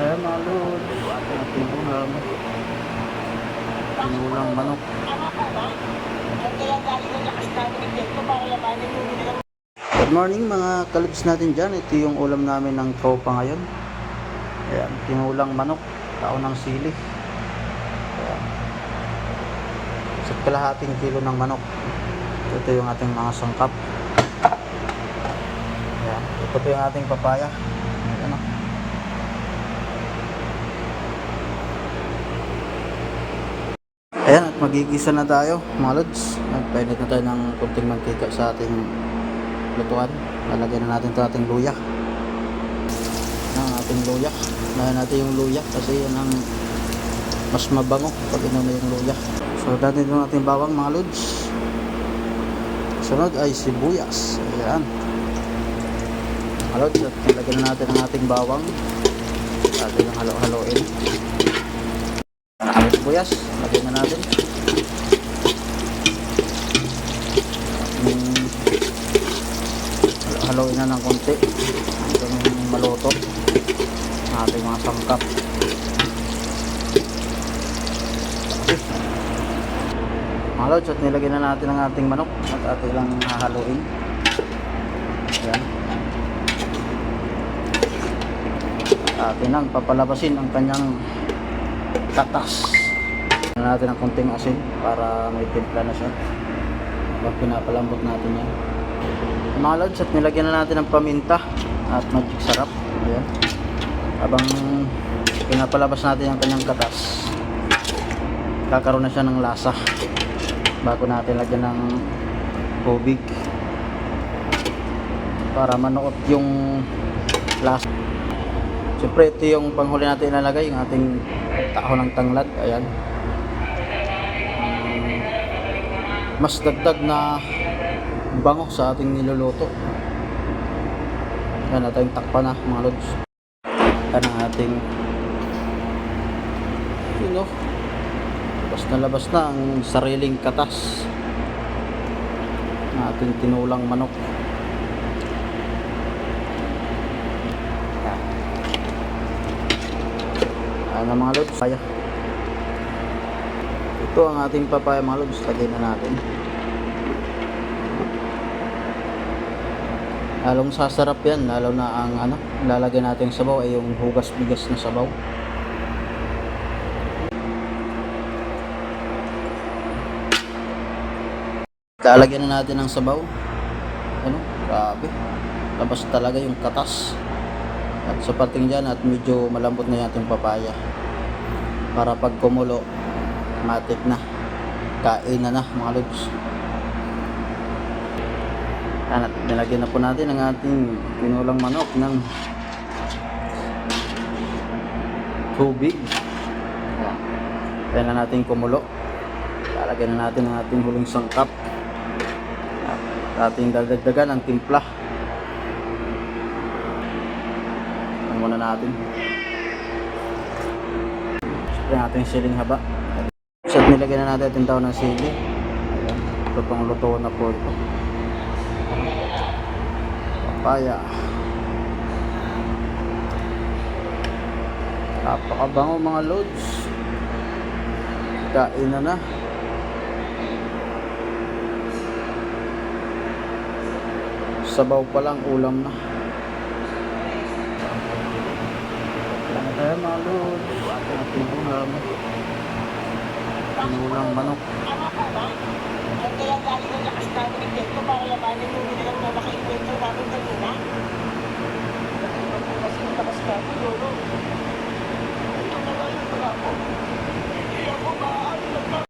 Ayan mga lods, ating ulam. Tinulang manok. Good morning mga kalibs natin dyan. Ito yung ulam namin ng tropa ngayon. Ayan, tinulang manok. Tao ng sili. Ayan. Sa kalahating kilo ng manok. Ito yung ating mga sangkap. Ayan. Ito po yung ating papaya. Ayan, oh. Ayan, at magigisa na tayo mga lods. Nagpainit na tayo ng kunting mantika sa ating lutuan. Lalagyan na natin ito ating luya. Ang ating luya. Lalagyan natin yung luya kasi yan ang mas mabango pag inuna yung luya. So dati ito natin bawang mga lods. Sunod ay sibuyas. Ayan mga lods, at lalagyan na natin ang ating bawang. Atin ang halo-haloin. Sibuyas, lagyan na natin. Haloin na ng konti hanggang maluto ang ating mga sangkap. Mga lods, at nilagyan na natin ang ating manok at ating lang hahaluin. Ayan. Atin lang papalabasin ang kanyang tatas. Natin ang konting asin para may timpla na siya pag pinapalambot natin yan mga lods, at nilagyan na natin ng paminta at magic sarap. Ayan. Habang pinapalabas natin ang kanyang katas, kakaroon na siya ng lasa bago natin lagyan ng tubig para manuot yung lasa. Siyempre ito yung panghuli natin ilalagay, yung ating taho ng tanglad. Ayan. Mas dagdag na bango sa ating niluluto. Yan, natin takpan na mga lods. Yan ang ating labas na ang sariling katas ng ating tinulang manok. Yan ang mga lods. Ito ang ating papaya mga lods. Lagay na natin. Lalong sasarap yan, lalo na ang lalagay natin sabaw ay yung hugas bigas na sabaw. Lalagyan na natin ng sabaw. Grabe. Labas talaga yung katas. At sa parting dyan, at medyo malambot na yung ating papaya. Para pag kumulo, matik na. Kain na mga lods. At nilagyan na po natin ang ating tinulang manok ng tubig. Kaya na natin kumulo. Lalagyan na natin ang ating huling sangkap. At ating dagdagan ang timpla. Ano muna natin. Siyempre ang ating siling haba. So nilagyan na natin ating tao ng sili. Ayan. Ito pang luto na po ito. Papaya. Napakabango mga lods. Kain na. Sabaw pa lang, ulam na. Ayan mga lods, ating ulam. Tinulang manok. Kaya galing ang lakas namin ng tempo para labanan yung nilang na naka-invento namin kanina. Kasi yung lakas namin, lolo.